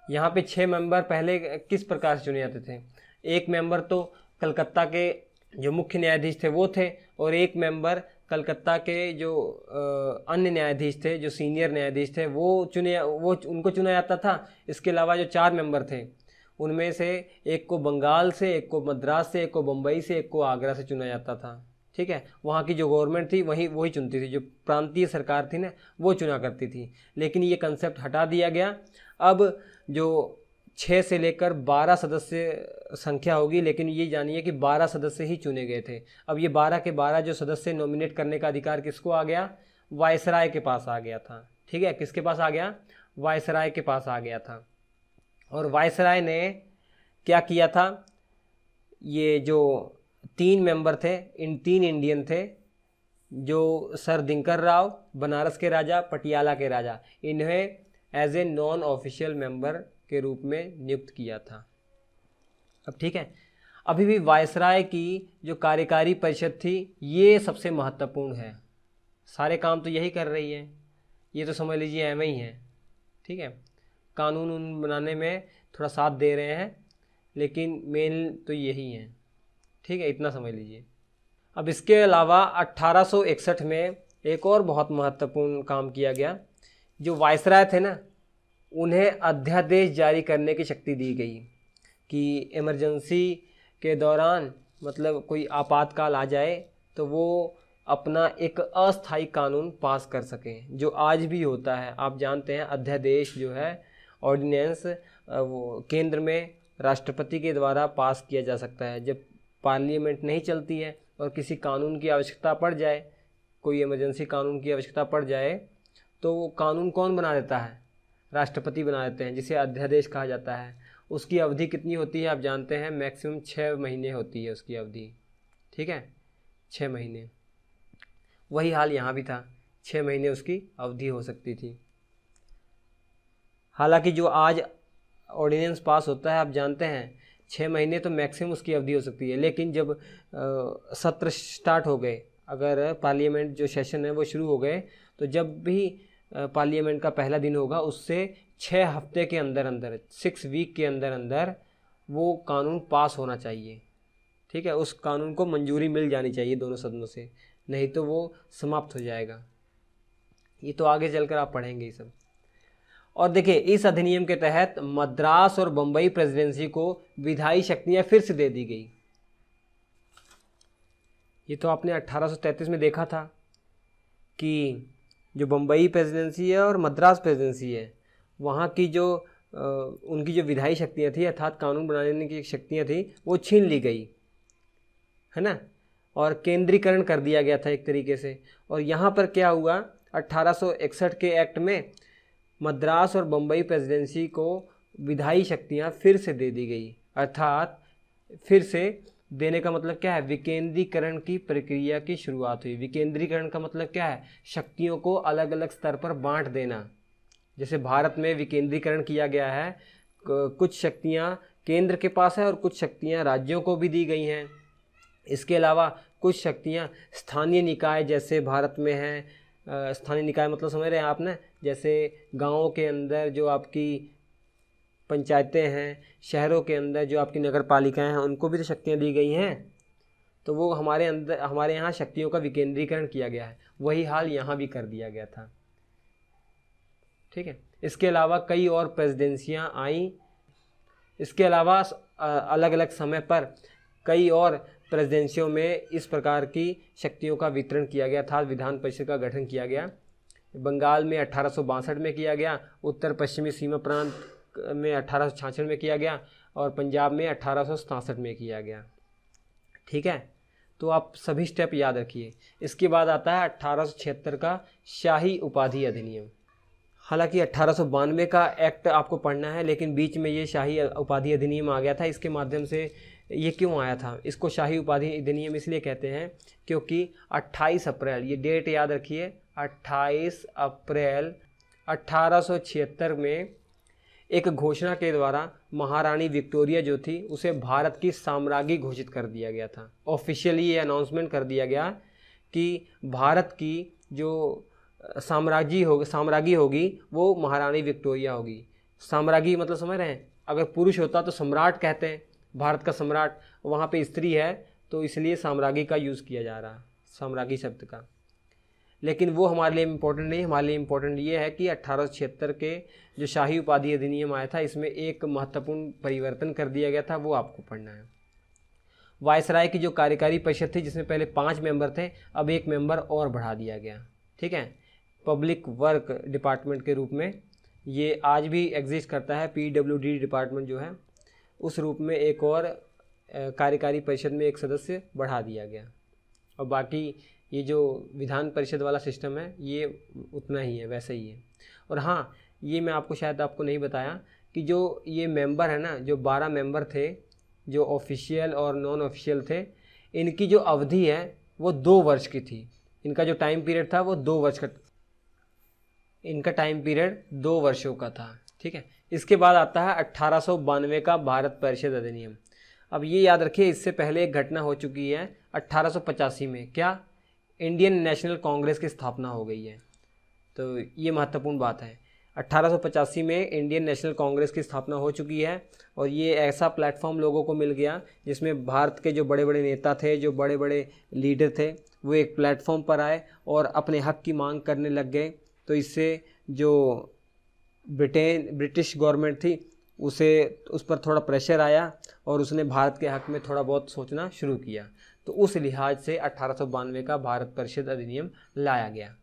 यहाँ पे 6 मेंबर पहले किस प्रकार से चुने जाते थे, एक मेंबर तो कलकत्ता के जो मुख्य न्यायाधीश थे वो थे, और एक मेंबर कलकत्ता के जो अन्य न्यायाधीश थे, जो सीनियर न्यायाधीश थे, वो उनको चुना जाता था। इसके अलावा जो 4 मेंबर थे उनमें से एक को बंगाल से, एक को मद्रास से, एक को बम्बई से, एक को आगरा से चुना जाता था। ठीक है, वहाँ की जो गवर्नमेंट थी वही चुनती थी, जो प्रांतीय सरकार थी ना वो चुना करती थी। लेकिन ये कंसेप्ट हटा दिया गया। अब जो 6 से लेकर 12 सदस्य संख्या होगी, लेकिन ये जानिए कि 12 सदस्य ही चुने गए थे। अब ये 12 के 12 जो सदस्य नॉमिनेट करने का अधिकार किसको आ गया, वायसराय के पास आ गया था। ठीक है, किसके पास आ गया, वायसराय के पास आ गया था। और वायसराय ने क्या किया था, ये जो 3 मेंबर थे, इन 3 इंडियन थे, जो सर दिनकर राव, बनारस के राजा, पटियाला के राजा, इन्हें as a non official member के रूप में नियुक्त किया था। अब ठीक है, अभी भी वायसराय की जो कार्यकारी परिषद थी ये सबसे महत्वपूर्ण है। सारे काम तो यही कर रही है, ये तो समझ लीजिए एम ही है। ठीक है, कानून बनाने में थोड़ा साथ दे रहे हैं, लेकिन मेन तो यही है। ठीक है, इतना समझ लीजिए। अब इसके अलावा 1861 में एक और बहुत महत्वपूर्ण काम किया गया। जो वायसराय थे ना, उन्हें अध्यादेश जारी करने की शक्ति दी गई कि इमरजेंसी के दौरान, मतलब कोई आपातकाल आ जाए तो वो अपना एक अस्थायी कानून पास कर सकें, जो आज भी होता है। आप जानते हैं अध्यादेश जो है, ऑर्डिनेंस, वो केंद्र में राष्ट्रपति के द्वारा पास किया जा सकता है। जब पार्लियामेंट नहीं चलती है और किसी कानून की आवश्यकता पड़ जाए, कोई इमरजेंसी कानून की आवश्यकता पड़ जाए, तो वो कानून कौन बना देता है, राष्ट्रपति बना देते हैं, जिसे अध्यादेश कहा जाता है। उसकी अवधि कितनी होती है आप जानते हैं, मैक्सिमम 6 महीने होती है उसकी अवधि। ठीक है, 6 महीने। वही हाल यहाँ भी था, 6 महीने उसकी अवधि हो सकती थी। हालांकि जो आज ऑर्डिनेंस पास होता है आप जानते हैं 6 महीने तो मैक्सिमम उसकी अवधि हो सकती है। लेकिन जब सत्र स्टार्ट हो गए, अगर पार्लियामेंट जो सेशन है वो शुरू हो गए, तो जब भी पार्लियामेंट का पहला दिन होगा उससे 6 हफ्ते के अंदर अंदर, 6 वीक के अंदर अंदर वो कानून पास होना चाहिए। ठीक है, उस कानून को मंजूरी मिल जानी चाहिए दोनों सदनों से, नहीं तो वो समाप्त हो जाएगा। ये तो आगे चलकर आप पढ़ेंगे ये सब। और देखिए, इस अधिनियम के तहत मद्रास और बम्बई प्रेसिडेंसी को विधायी शक्तियां फिर से दे दी गई। ये तो आपने 1833 में देखा था कि जो बम्बई प्रेसिडेंसी है और मद्रास प्रेसिडेंसी है, वहाँ की जो उनकी जो विधायी शक्तियाँ थी, अर्थात कानून बनाने की शक्तियाँ थी, वो छीन ली गई, है ना, और केंद्रीकरण कर दिया गया था एक तरीके से। और यहाँ पर क्या हुआ, 1861 के एक्ट में मद्रास और बम्बई प्रेसिडेंसी को विधायी शक्तियाँ फिर से दे दी गई। अर्थात फिर से देने का मतलब क्या है, विकेंद्रीकरण की प्रक्रिया की शुरुआत हुई। विकेंद्रीकरण का मतलब क्या है, शक्तियों को अलग अलग स्तर पर बांट देना। जैसे भारत में विकेंद्रीकरण किया गया है, कुछ शक्तियां केंद्र के पास है और कुछ शक्तियां राज्यों को भी दी गई हैं। इसके अलावा कुछ शक्तियां स्थानीय निकाय, जैसे भारत में हैं स्थानीय निकाय, मतलब समझ रहे हैं आप ना, जैसे गाँवों के अंदर जो आपकी पंचायतें हैं, शहरों के अंदर जो आपकी नगर पालिकाएँ हैं, उनको भी तो शक्तियाँ दी गई हैं। तो वो हमारे यहाँ शक्तियों का विकेंद्रीकरण किया गया है। वही हाल यहाँ भी कर दिया गया था। ठीक है, इसके अलावा कई और प्रेसिडेंसियाँ आईं। इसके अलावा अलग अलग समय पर कई और प्रेसिडेंसियों में इस प्रकार की शक्तियों का वितरण किया गया था, विधान परिषद का गठन किया गया। बंगाल में 1862 में किया गया, उत्तर पश्चिमी सीमा प्रांत में 1866 में किया गया और पंजाब में 1867 में किया गया। ठीक है, तो आप सभी स्टेप याद रखिए। इसके बाद आता है 1876 का शाही उपाधि अधिनियम। हालांकि 1892 का एक्ट आपको पढ़ना है, लेकिन बीच में ये शाही उपाधि अधिनियम आ गया था। इसके माध्यम से ये क्यों आया था, इसको शाही उपाधि अधिनियम इसलिए कहते हैं क्योंकि 28 अप्रैल, ये डेट याद रखिए, 28 अप्रैल 1876 में एक घोषणा के द्वारा महारानी विक्टोरिया जो थी उसे भारत की साम्राज्ञी घोषित कर दिया गया था। ऑफिशियली ये अनाउंसमेंट कर दिया गया कि भारत की जो साम्राज्ञी होगी वो महारानी विक्टोरिया होगी। साम्राज्ञी मतलब समझ रहे हैं, अगर पुरुष होता तो सम्राट कहते हैं, भारत का सम्राट, वहाँ पे स्त्री है तो इसलिए साम्राज्ञी का यूज़ किया जा रहा है, साम्राज्ञी शब्द का। लेकिन वो हमारे लिए इम्पोर्टेंट नहीं, हमारे लिए इम्पोर्टेंट ये है कि 1876 के जो शाही उपाधि अधिनियम आया था इसमें एक महत्वपूर्ण परिवर्तन कर दिया गया था, वो आपको पढ़ना है। वायसराय की जो कार्यकारी परिषद थी जिसमें पहले 5 मेंबर थे, अब 1 मेंबर और बढ़ा दिया गया। ठीक है, पब्लिक वर्क डिपार्टमेंट के रूप में ये आज भी एग्जिस्ट करता है। PWD डिपार्टमेंट जो है उस रूप में एक और कार्यकारी परिषद में एक सदस्य बढ़ा दिया गया, और बाकी ये जो विधान परिषद वाला सिस्टम है ये उतना ही है, वैसे ही है। और हाँ, ये मैं आपको शायद आपको नहीं बताया कि जो ये मेंबर है ना, जो 12 मेंबर थे जो ऑफिशियल और नॉन ऑफिशियल थे, इनकी जो अवधि है वो 2 वर्ष की थी। इनका जो टाइम पीरियड था वो 2 वर्ष का, इनका टाइम पीरियड 2 वर्षों का था। ठीक है, इसके बाद आता है 1892 का भारत परिषद अधिनियम। अब ये याद रखिए, इससे पहले एक घटना हो चुकी है 1885 में, क्या, इंडियन नेशनल कांग्रेस की स्थापना हो गई है। तो ये महत्वपूर्ण बात है, 1885 में इंडियन नेशनल कांग्रेस की स्थापना हो चुकी है, और ये ऐसा प्लेटफॉर्म लोगों को मिल गया जिसमें भारत के जो बड़े बड़े नेता थे, जो बड़े बड़े लीडर थे, वो एक प्लेटफॉर्म पर आए और अपने हक की मांग करने लग गए। तो इससे जो ब्रिटिश गवर्नमेंट थी उस पर थोड़ा प्रेशर आया और उसने भारत के हक में थोड़ा बहुत सोचना शुरू किया। तो उस लिहाज से 1892 का भारत परिषद अधिनियम लाया गया।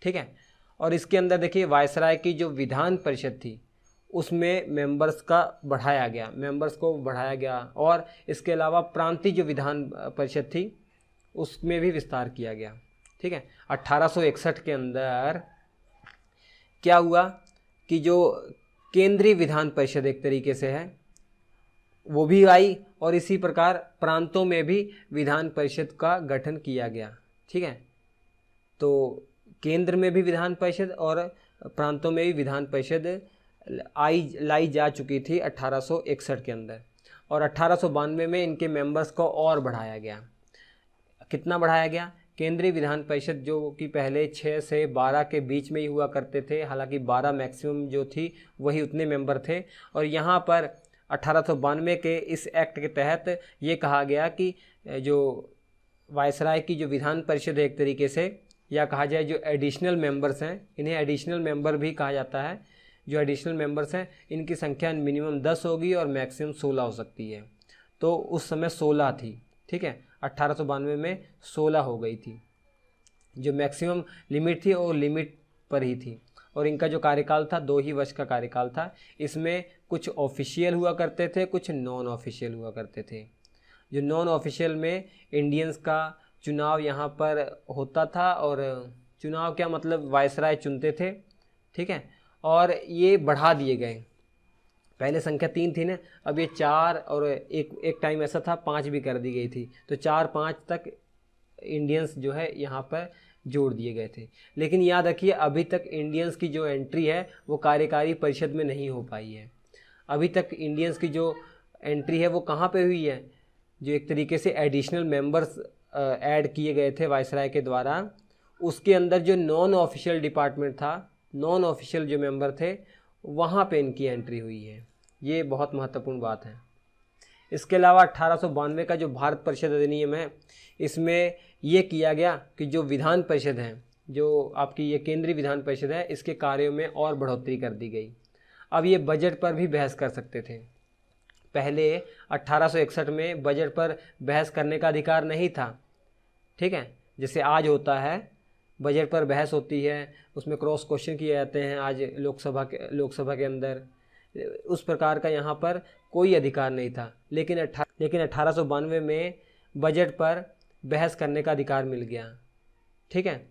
ठीक है, और इसके अंदर देखिए वायसराय की जो विधान परिषद थी उसमें मेंबर्स को बढ़ाया गया, और इसके अलावा प्रांतीय जो विधान परिषद थी उसमें भी विस्तार किया गया। ठीक है, 1861 के अंदर क्या हुआ कि जो केंद्रीय विधान परिषद एक तरीके से है वो भी आई, और इसी प्रकार प्रांतों में भी विधान परिषद का गठन किया गया। ठीक है, तो केंद्र में भी विधान परिषद और प्रांतों में भी विधान परिषद लाई जा चुकी थी 1861 के अंदर, और 1892 में इनके मेंबर्स को और बढ़ाया गया। कितना बढ़ाया गया, केंद्रीय विधान परिषद जो कि पहले 6 से 12 के बीच में ही हुआ करते थे, हालांकि 12 मैक्सिमम जो थी वही उतने मेंबर थे, और यहाँ पर 1892 के इस एक्ट के तहत ये कहा गया कि जो वायसराय की जो विधान परिषद है एक तरीके से, या कहा जाए जो एडिशनल मेंबर्स हैं, इन्हें एडिशनल मेंबर भी कहा जाता है। जो एडिशनल मेंबर्स हैं इनकी संख्या मिनिमम 10 होगी और मैक्सिमम 16 हो सकती है। तो उस समय 16 थी। ठीक है, 1892 में 16 हो गई थी। जो मैक्सिमम लिमिट थी वो लिमिट पर ही थी, और इनका जो कार्यकाल था 2 ही वर्ष का कार्यकाल था। इसमें कुछ ऑफिशियल हुआ करते थे, कुछ नॉन ऑफिशियल हुआ करते थे। जो नॉन ऑफिशियल में इंडियंस का चुनाव यहाँ पर होता था, और चुनाव क्या मतलब वायसराय चुनते थे। ठीक है, और ये बढ़ा दिए गए, पहले संख्या 3 थी ना, अब ये 4 और एक टाइम ऐसा था 5 भी कर दी गई थी, तो 4-5 तक इंडियंस जो है यहाँ पर जोड़ दिए गए थे। लेकिन याद रखिए अभी तक इंडियंस की जो एंट्री है वो कार्यकारी परिषद में नहीं हो पाई है। अभी तक इंडियंस की जो एंट्री है वो कहाँ पे हुई है, जो एक तरीके से एडिशनल मेंबर्स ऐड किए गए थे वायसराय के द्वारा, उसके अंदर जो नॉन ऑफिशियल डिपार्टमेंट था, नॉन ऑफिशियल जो मेंबर थे, वहाँ पे इनकी एंट्री हुई है। ये बहुत महत्वपूर्ण बात है। इसके अलावा 1892 का जो भारत परिषद अधिनियम है, इसमें ये किया गया कि जो विधान परिषद हैं, जो आपकी ये केंद्रीय विधान परिषद है, इसके कार्यों में और बढ़ोतरी कर दी गई। अब ये बजट पर भी बहस कर सकते थे। पहले 1861 में बजट पर बहस करने का अधिकार नहीं था। ठीक है, जैसे आज होता है, बजट पर बहस होती है, उसमें क्रॉस क्वेश्चन किए जाते हैं आज लोकसभा के अंदर। उस प्रकार का यहाँ पर कोई अधिकार नहीं था, लेकिन 1892 में बजट पर बहस करने का अधिकार मिल गया। ठीक है,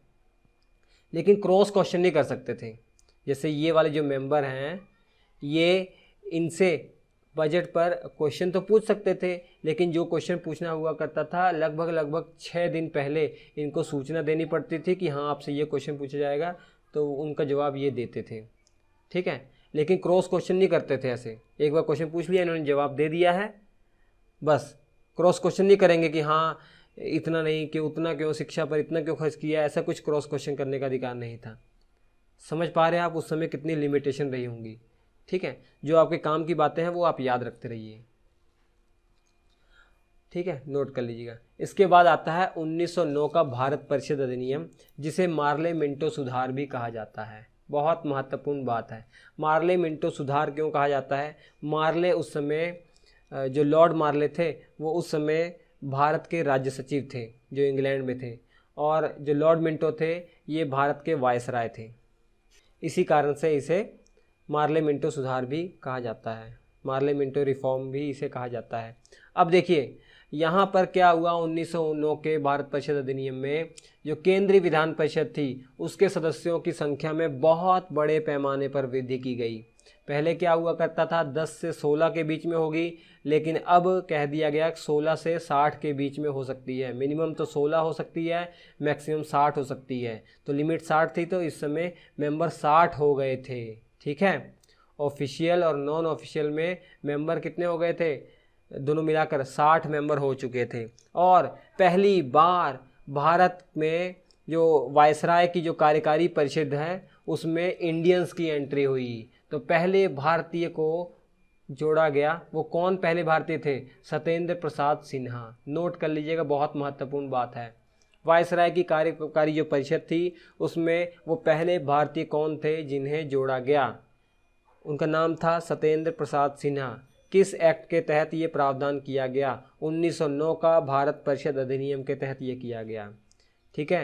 लेकिन क्रॉस क्वेश्चन नहीं कर सकते थे। जैसे ये वाले जो मेंबर हैं, ये इनसे बजट पर क्वेश्चन तो पूछ सकते थे, लेकिन जो क्वेश्चन पूछना हुआ करता था लगभग 6 दिन पहले इनको सूचना देनी पड़ती थी कि हाँ आपसे ये क्वेश्चन पूछा जाएगा, तो उनका जवाब ये देते थे। ठीक है, लेकिन क्रॉस क्वेश्चन नहीं करते थे। ऐसे एक बार क्वेश्चन पूछ लिया, इन्होंने जवाब दे दिया है, बस क्रॉस क्वेश्चन नहीं करेंगे कि हाँ इतना नहीं, कि उतना क्यों, शिक्षा पर इतना क्यों खर्च किया, ऐसा कुछ क्रॉस क्वेश्चन करने का अधिकार नहीं था। समझ पा रहे हैं आप उस समय कितनी लिमिटेशन रही होंगी। ठीक है, जो आपके काम की बातें हैं वो आप याद रखते रहिए। ठीक है, नोट कर लीजिएगा। इसके बाद आता है 1909 का भारत परिषद अधिनियम, जिसे मार्ले मिंटो सुधार भी कहा जाता है। बहुत महत्वपूर्ण बात है। मार्ले मिंटो सुधार क्यों कहा जाता है? मार्ले उस समय जो लॉर्ड मार्ले थे वो उस समय भारत के राज्य सचिव थे जो इंग्लैंड में थे, और जो लॉर्ड मिंटो थे ये भारत के वायसराय थे। इसी कारण से इसे मार्ले मिंटो सुधार भी कहा जाता है, मार्ले मिंटो रिफॉर्म भी इसे कहा जाता है। अब देखिए यहाँ पर क्या हुआ, 1909 के भारत परिषद अधिनियम में जो केंद्रीय विधान परिषद थी उसके सदस्यों की संख्या में बहुत बड़े पैमाने पर वृद्धि की गई। पहले क्या हुआ करता था, 10 से 16 के बीच में होगी, लेकिन अब कह दिया गया 16 से 60 के बीच में हो सकती है। मिनिमम तो 16 हो सकती है, मैक्सिमम 60 हो सकती है। तो लिमिट 60 थी, तो इस समय मेंबर 60 हो गए थे। ठीक है, ऑफिशियल और नॉन ऑफिशियल में मेंबर कितने हो गए थे? दोनों मिलाकर 60 मेंबर हो चुके थे। और पहली बार भारत में जो वायसराय की जो कार्यकारी परिषद है उसमें इंडियंस की एंट्री हुई। तो पहले भारतीय को जोड़ा गया। वो कौन पहले भारतीय थे? सत्येंद्र प्रसाद सिन्हा। नोट कर लीजिएगा, बहुत महत्वपूर्ण बात है। वायसराय की कार्यकारी जो परिषद थी उसमें वो पहले भारतीय कौन थे जिन्हें जोड़ा गया? उनका नाम था सत्येंद्र प्रसाद सिन्हा। किस एक्ट के तहत ये प्रावधान किया गया? 1909 का भारत परिषद अधिनियम के तहत ये किया गया। ठीक है,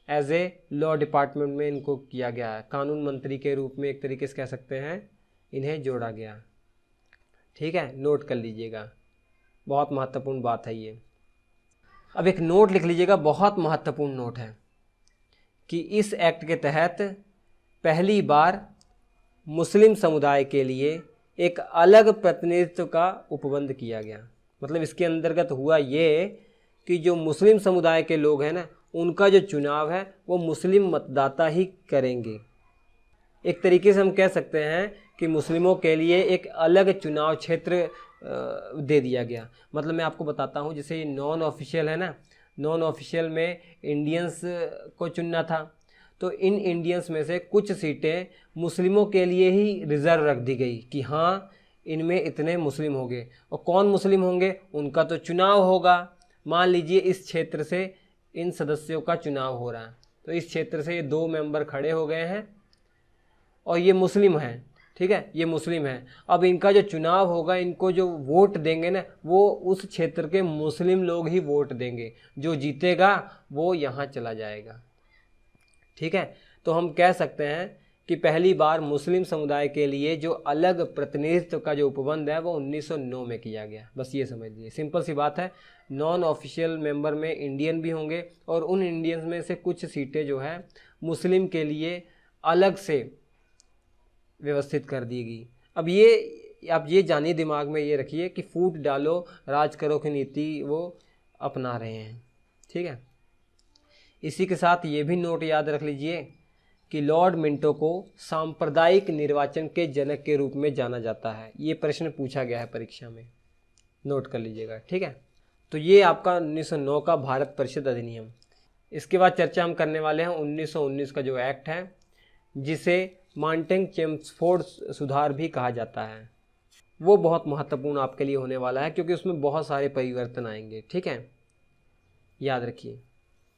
एज ए लॉ डिपार्टमेंट में इनको किया गया है, कानून मंत्री के रूप में एक तरीके से कह सकते हैं, इन्हें जोड़ा गया। ठीक है, नोट कर लीजिएगा, बहुत महत्वपूर्ण बात है ये। अब एक नोट लिख लीजिएगा, बहुत महत्वपूर्ण नोट है कि इस एक्ट के तहत पहली बार मुस्लिम समुदाय के लिए एक अलग प्रतिनिधित्व का उपबंध किया गया। मतलब इसके अंतर्गत हुआ ये कि जो मुस्लिम समुदाय के लोग हैं ना, उनका जो चुनाव है वो मुस्लिम मतदाता ही करेंगे। एक तरीके से हम कह सकते हैं कि मुस्लिमों के लिए एक अलग चुनाव क्षेत्र दे दिया गया। मतलब मैं आपको बताता हूँ, जैसे ये नॉन ऑफिशियल है ना, नॉन ऑफिशियल में इंडियंस को चुनना था, तो इन इंडियंस में से कुछ सीटें मुस्लिमों के लिए ही रिज़र्व रख दी गई कि हाँ इनमें इतने मुस्लिम होंगे। और कौन मुस्लिम होंगे? उनका तो चुनाव होगा। मान लीजिए इस क्षेत्र से इन सदस्यों का चुनाव हो रहा है, तो इस क्षेत्र से ये 2 मेंबर खड़े हो गए हैं और ये मुस्लिम हैं। ठीक है, ये मुस्लिम हैं। अब इनका जो चुनाव होगा, इनको जो वोट देंगे ना, वो उस क्षेत्र के मुस्लिम लोग ही वोट देंगे। जो जीतेगा वो यहाँ चला जाएगा। ठीक है, तो हम कह सकते हैं कि पहली बार मुस्लिम समुदाय के लिए जो अलग प्रतिनिधित्व का जो उपबंध है वो 1909 में किया गया। बस ये समझ लीजिए, सिंपल सी बात है। नॉन ऑफिशियल मेंबर में इंडियन भी होंगे और उन इंडियंस में से कुछ सीटें जो है मुस्लिम के लिए अलग से व्यवस्थित कर दी गई। अब ये आप ये जानिए, दिमाग में ये रखिए कि फूट डालो राज करो की नीति वो अपना रहे हैं। ठीक है, इसी के साथ ये भी नोट याद रख लीजिए कि लॉर्ड मिंटो को सांप्रदायिक निर्वाचन के जनक के रूप में जाना जाता है। ये प्रश्न पूछा गया है परीक्षा में, नोट कर लीजिएगा। ठीक है, तो ये आपका 1909 का भारत परिषद अधिनियम। इसके बाद चर्चा हम करने वाले हैं 1919 का जो एक्ट है, जिसे मांटेग चेम्सफोर्ड सुधार भी कहा जाता है। वो बहुत महत्वपूर्ण आपके लिए होने वाला है क्योंकि उसमें बहुत सारे परिवर्तन आएंगे। ठीक है, याद रखिए।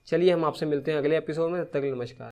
चलिए हम आपसे मिलते हैं अगले एपिसोड में, तब तक नमस्कार।